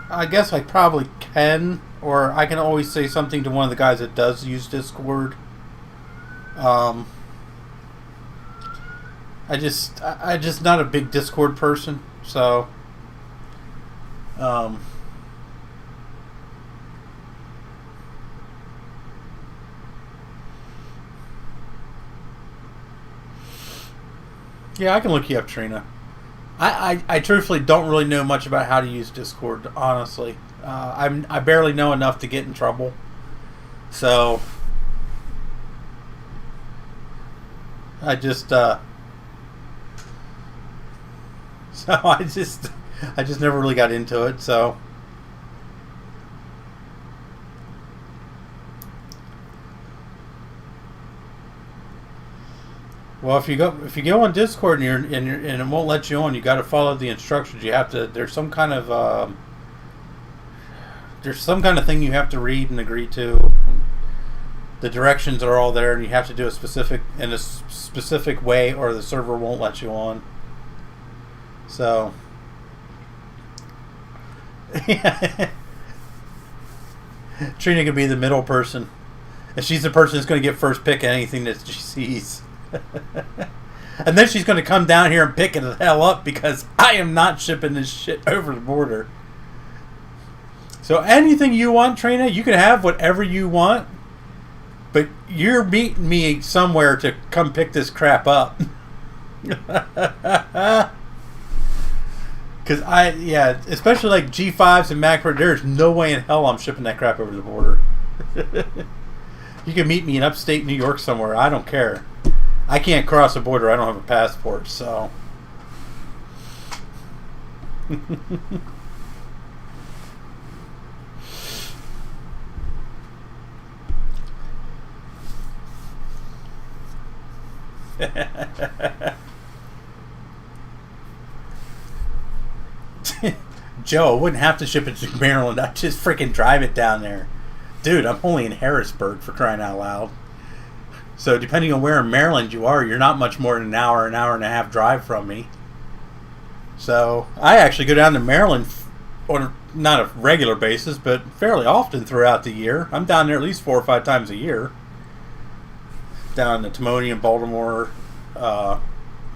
I guess I probably can, or I can always say something to one of the guys that does use Discord. I just not a big Discord person, so yeah, I can look you up, Trina. I truthfully don't really know much about how to use Discord, honestly. I barely know enough to get in trouble. So I just never really got into it, so well, if you go on Discord and it won't let you on, you got to follow the instructions. You have to. There's some kind of thing you have to read and agree to. The directions are all there, and you have to do a specific way, or the server won't let you on. So, Trina could be the middle person, and she's the person that's going to get first pick at anything that she sees. And then she's going to come down here and pick it the hell up because I am not shipping this shit over the border. So anything you want, Trina, you can have whatever you want, but you're meeting me somewhere to come pick this crap up. Because especially like G5s and Mac, there's no way in hell I'm shipping that crap over the border. You can meet me in upstate New York somewhere. I don't care. I can't cross the border. I don't have a passport, so. Joe, I wouldn't have to ship it to Maryland. I'd just freaking drive it down there. Dude, I'm only in Harrisburg, for crying out loud. So depending on where in Maryland you are, you're not much more than an hour and a half drive from me. So I actually go down to Maryland on not a regular basis, but fairly often throughout the year. I'm down there at least 4 or 5 times a year. Down in the Timonium, Baltimore,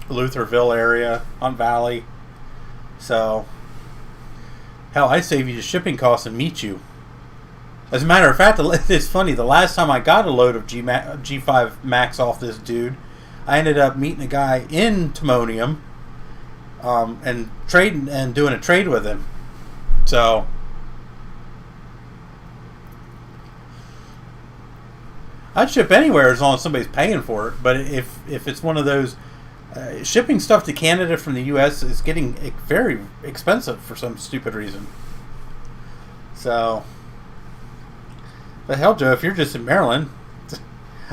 Lutherville area, Hunt Valley. So, hell, I save you the shipping costs and meet you. As a matter of fact, it's funny. The last time I got a load of G5 Macs off this dude, I ended up meeting a guy in Timonium, and doing a trade with him. So I'd ship anywhere as long as somebody's paying for it. But if it's one of those, shipping stuff to Canada from the U.S. is getting very expensive for some stupid reason. So, but hell, Joe, if you're just in Maryland,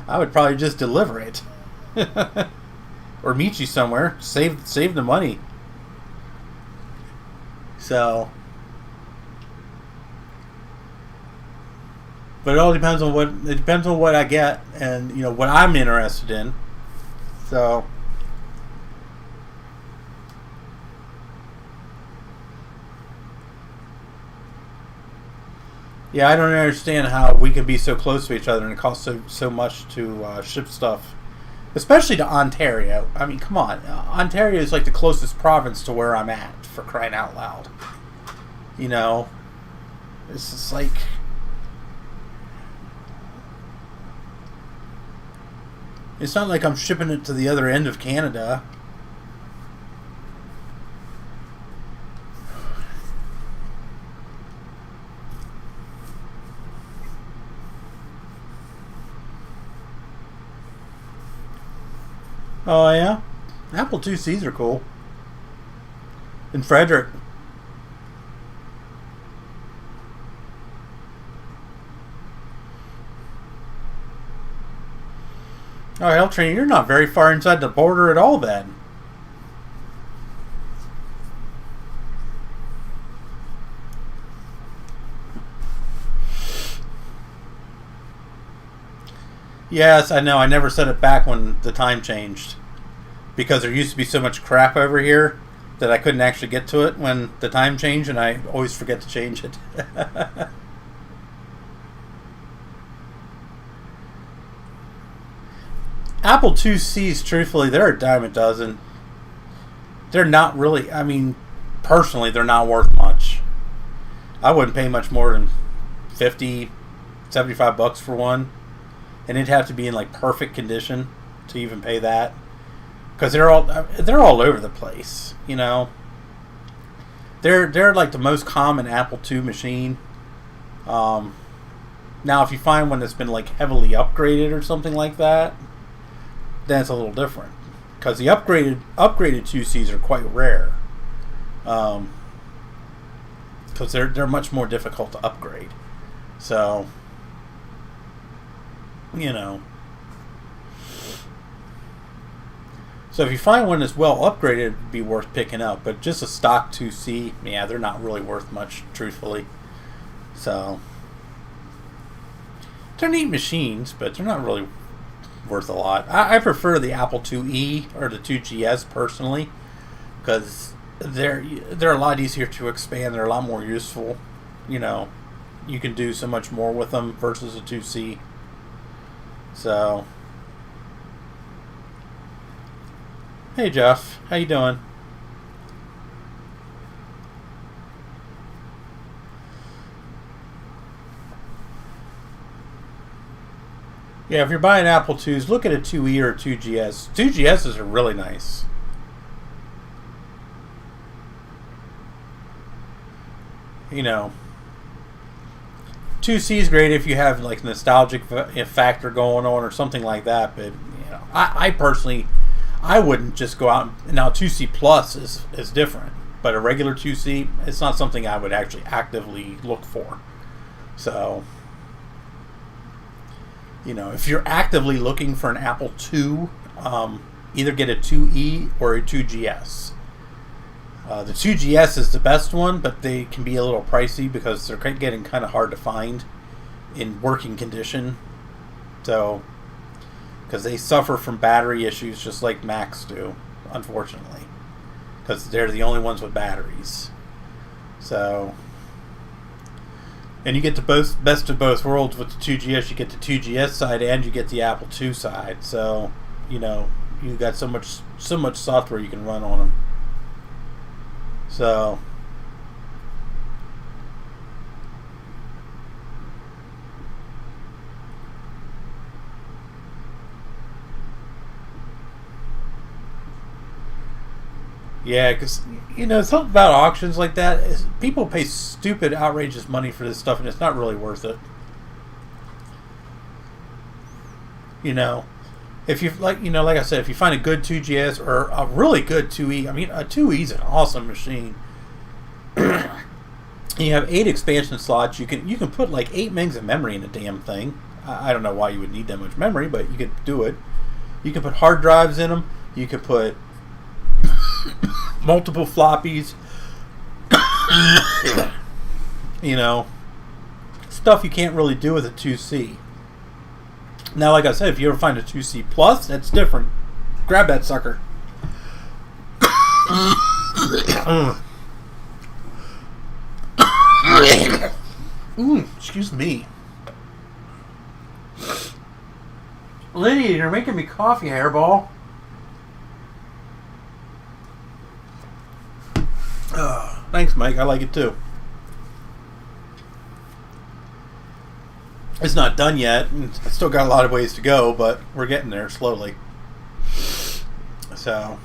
I would probably just deliver it. Or meet you somewhere. Save the money. So, but it all depends on what I get, and what I'm interested in. So, yeah, I don't understand how we can be so close to each other and it costs so much to ship stuff, especially to Ontario. I mean, come on, Ontario is like the closest province to where I'm at, for crying out loud. It's just like, it's not like I'm shipping it to the other end of Canada. Oh, yeah? Apple IICs are cool. In Frederick. Oh, hell, Trini, you're not very far inside the border at all, then. Yes, I know. I never set it back when the time changed. Because there used to be so much crap over here that I couldn't actually get to it when the time changed, and I always forget to change it. Apple IICs, truthfully, they're a dime a dozen. They're not really, I mean, personally, they're not worth much. I wouldn't pay much more than $50, $75 for one. And it'd have to be in like perfect condition to even pay that. Because they're all over the place, They're like the most common Apple II machine. Now, if you find one that's been like heavily upgraded or something like that, then it's a little different. Because the upgraded IICs are quite rare. Because they're much more difficult to upgrade. So, So if you find one that's well upgraded, it'd be worth picking up. But just a stock 2C, yeah, they're not really worth much, truthfully. So, they're neat machines, but they're not really worth a lot. I prefer the Apple IIe or the 2GS personally, because they're a lot easier to expand. They're a lot more useful. You can do so much more with them versus a 2C. So, hey Jeff, how you doing? Yeah, if you're buying Apple IIs, look at a 2E or a 2GS. 2GSs are really nice. You know, 2C is great if you have like nostalgic factor going on or something like that. But you know, I personally, I wouldn't just go out. Now 2C Plus is different, but a regular 2C, it's not something I would actually actively look for. So, you know, if you're actively looking for an Apple II, either get a 2E or a 2GS. The 2GS is the best one, but they can be a little pricey because they're getting kind of hard to find in working condition. So, because they suffer from battery issues just like Macs do, unfortunately. Because they're the only ones with batteries. So, and you get the best of both worlds with the 2GS. You get the 2GS side and you get the Apple II side. So, you know, you got so much software you can run on them. So, yeah, if you're buying Apple IIs, look at a 2E or 2GS. 2GSs are really nice. You know, if you Yeah, because, something about auctions like that is people pay stupid, outrageous money for this stuff, and it's not really worth it. If you like I said, if you find a good 2GS or a really good 2E, I mean, a 2E is an awesome machine. You have 8 expansion slots. You can put like 8 megs of memory in a damn thing. I don't know why you would need that much memory, but you could do it. You can put hard drives in them. You can put multiple floppies. Stuff you can't really do with a 2C. Now, like I said, if you ever find a 2C Plus, that's different. Grab that sucker. Excuse me. Lydia, you're making me coffee, hairball. Thanks, Mike. I like it too. It's not done yet. It's still got a lot of ways to go, but we're getting there slowly. So.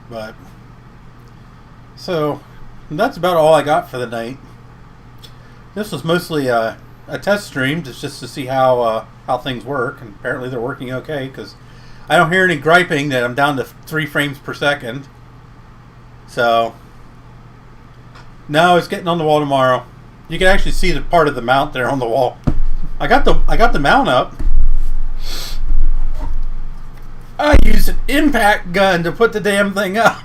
But. So, that's about all I got for the night. This was mostly a test stream just to see how things work, and apparently they're working okay, because I don't hear any griping that I'm down to 3 frames per second. So, no, it's getting on the wall tomorrow. You can actually see the part of the mount there on the wall. I got the mount up. I used an impact gun to put the damn thing up.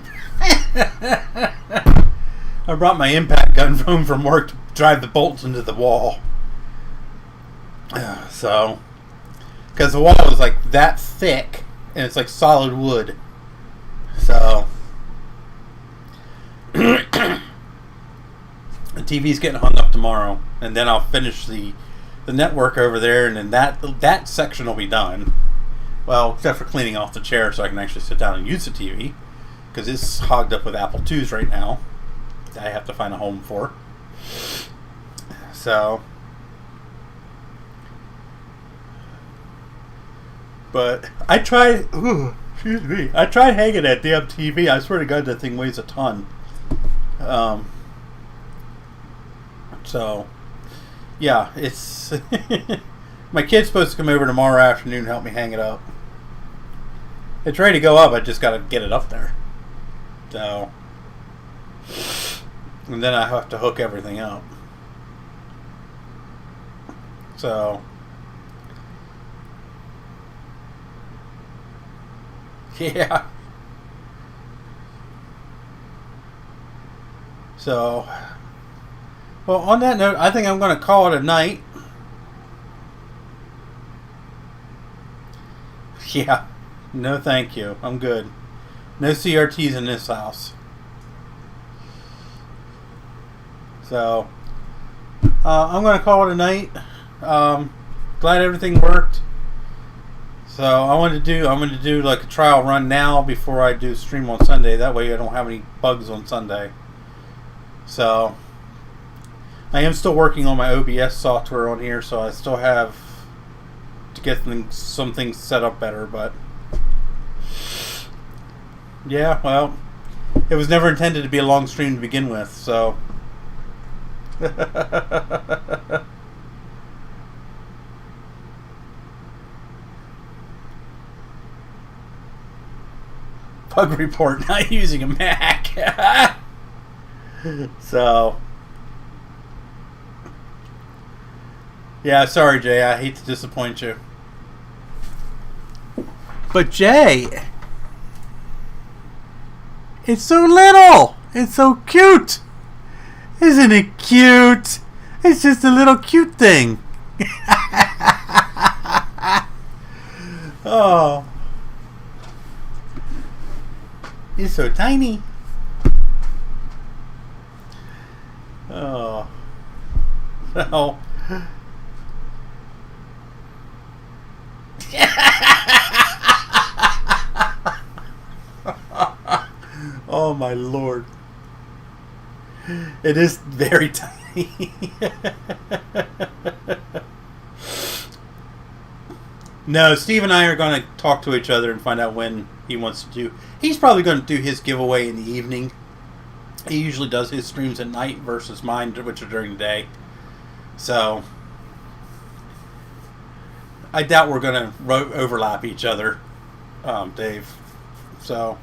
I brought my impact gun home from work to drive the bolts into the wall. So, because the wall is like that thick, and it's like solid wood. So, the TV's getting hung up tomorrow, and then I'll finish the network over there, and then that section will be done. Well, except for cleaning off the chair so I can actually sit down and use the TV, because it's hogged up with Apple IIs right now. I have to find a home for. So, but I tried. Excuse me. I tried hanging that damn TV. I swear to God, that thing weighs a ton. So, yeah, it's. My kid's supposed to come over tomorrow afternoon and help me hang it up. It's ready to go up. I just got to get it up there. So, and then I have to hook everything up. So, yeah. So, well, on that note, I think I'm going to call it a night. Yeah. No, thank you. I'm good. No CRTs in this house. So, I'm going to call it a night. Glad everything worked. So, I'm going to do like a trial run now before I do stream on Sunday. That way I don't have any bugs on Sunday. So, I am still working on my OBS software on here, so I still have to get some things set up better, but yeah, well, it was never intended to be a long stream to begin with, so bug report, not using a Mac. So, yeah, sorry, Jay. I hate to disappoint you. But, Jay, it's so little. It's so cute. Isn't it cute? It's just a little cute thing. Oh. It's so tiny. Oh. So. Oh my lord. It is very tiny. No, Steve and I are going to talk to each other and find out when he wants to do. He's probably going to do his giveaway in the evening. He usually does his streams at night versus mine, which are during the day. So I doubt we're going to overlap each other, Dave. So,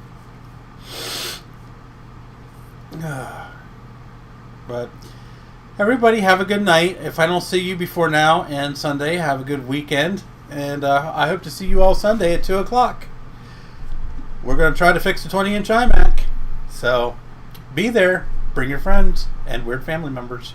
but everybody have a good night. If I don't see you before now and Sunday, have a good weekend. And I hope to see you all Sunday at 2 o'clock. We're going to try to fix a 20-inch iMac. So be there. Bring your friends and weird family members.